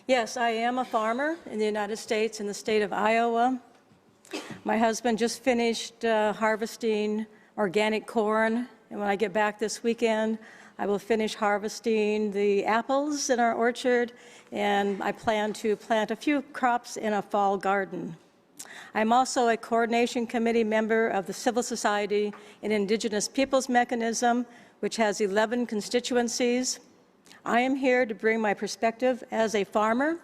Yes, I am a farmer in the United States, in the state of Iowa. My husband just finished harvesting organic corn, and when I get back this weekend, I will finish harvesting the apples in our orchard, and I plan to plant a few crops in a fall garden. I'm also a coordination committee member of the Civil Society and Indigenous Peoples Mechanism, which has 11 constituencies. I am here to bring my perspective as a farmer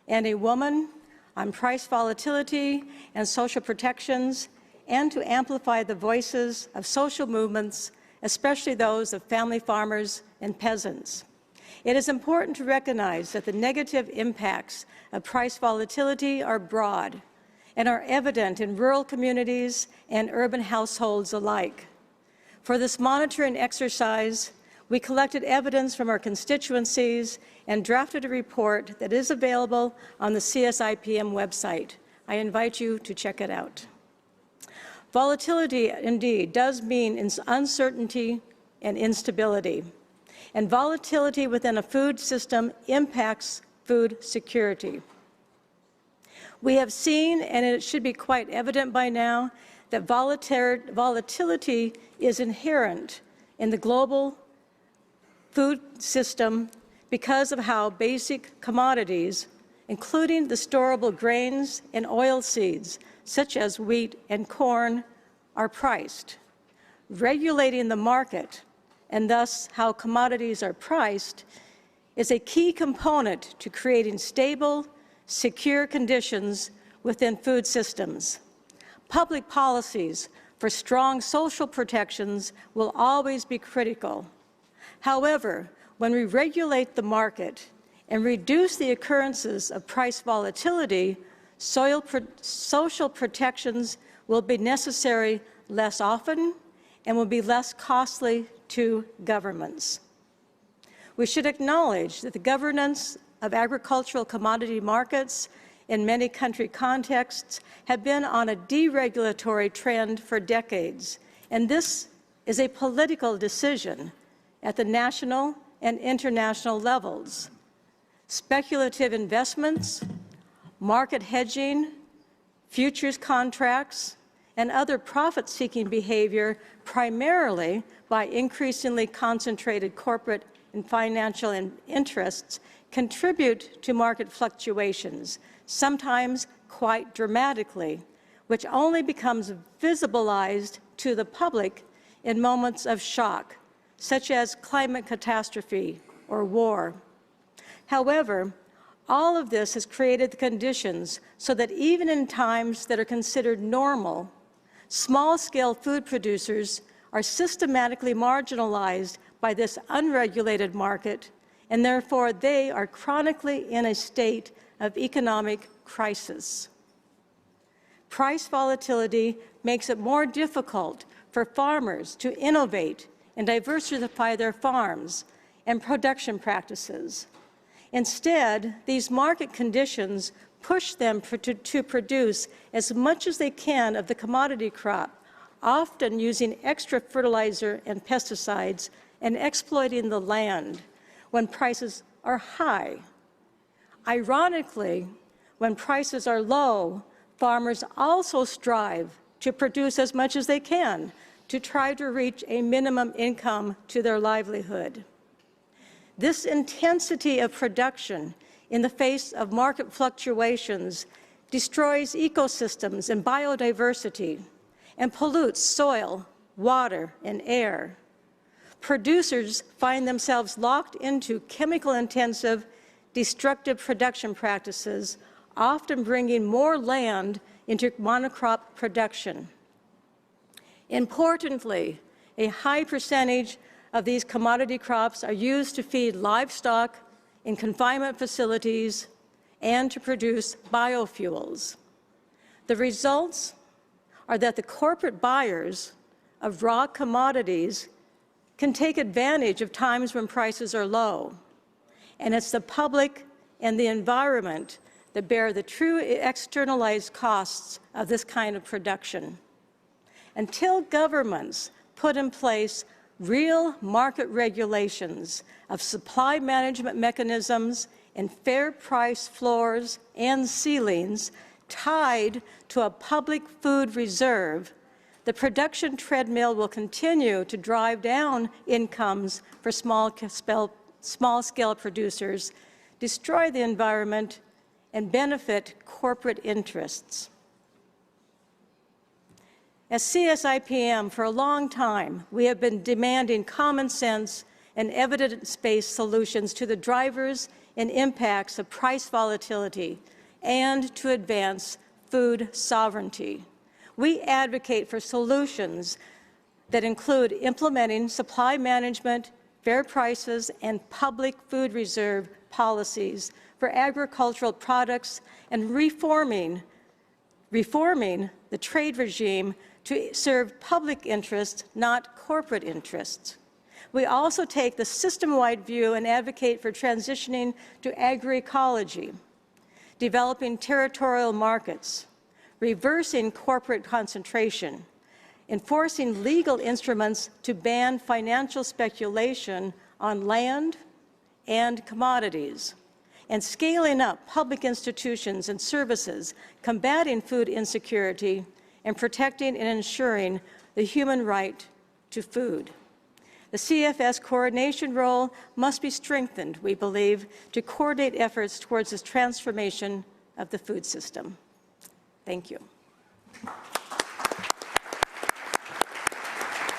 and a woman on price volatility and social protections, and to amplify the voices of social movements, especially those of family farmers and peasants. It is important to recognize that the negative impacts of price volatility are broad and are evident in rural communities and urban households alike. For this monitoring exercise, we collected evidence from our constituencies and drafted a report that is available on the CSIPM website. I invite you to check it out. Volatility, indeed, does mean uncertainty and instability. And volatility within a food system impacts food security. We have seen, and it should be quite evident by now, that volatility is inherent in the global food system because of how basic commodities, including the storable grains and oil seeds, such as wheat and corn, are priced. Regulating the market, and thus how commodities are priced, is a key component to creating stable, secure conditions within food systems. Public policies for strong social protections will always be critical. However, when we regulate the market and reduce the occurrences of price volatility, social protections will be necessary less often and will be less costly to governments. We should acknowledge that the governance of agricultural commodity markets in many country contexts have been on a deregulatory trend for decades, and this is a political decision at the national and international levels. Speculative investments, market hedging, futures contracts, and other profit-seeking behavior, primarily by increasingly concentrated corporate and financial interests, contribute to market fluctuations, sometimes quite dramatically, which only becomes visibilized to the public in moments of shock, such as climate catastrophe or war. However, all of this has created the conditions so that even in times that are considered normal, small-scale food producers are systematically marginalized by this unregulated market, and therefore they are chronically in a state of economic crisis. Price volatility makes it more difficult for farmers to innovate and diversify their farms and production practices. Instead, these market conditions push them to produce as much as they can of the commodity crop, often using extra fertilizer and pesticides and exploiting the land when prices are high. Ironically, when prices are low, farmers also strive to produce as much as they can to try to reach a minimum income to their livelihood. This intensity of production in the face of market fluctuations destroys ecosystems and biodiversity and pollutes soil, water, and air. Producers find themselves locked into chemical-intensive, destructive production practices, often bringing more land into monocrop production. Importantly, a high percentage of these commodity crops are used to feed livestock in confinement facilities and to produce biofuels. The results are that the corporate buyers of raw commodities can take advantage of times when prices are low, and it's the public and the environment that bear the true externalized costs of this kind of production. Until governments put in place real market regulations of supply management mechanisms and fair price floors and ceilings tied to a public food reserve, the production treadmill will continue to drive down incomes for small-scale producers, destroy the environment, and benefit corporate interests. As CSIPM, for a long time, we have been demanding common sense and evidence-based solutions to the drivers and impacts of price volatility and to advance food sovereignty. We advocate for solutions that include implementing supply management, fair prices, and public food reserve policies for agricultural products and reforming the trade regime to serve public interests, not corporate interests. We also take the system-wide view and advocate for transitioning to agroecology, developing territorial markets, reversing corporate concentration, enforcing legal instruments to ban financial speculation on land and commodities, and scaling up public institutions and services, combating food insecurity, and protecting and ensuring the human right to food. The CFS coordination role must be strengthened, we believe, to coordinate efforts towards this transformation of the food system. Thank you.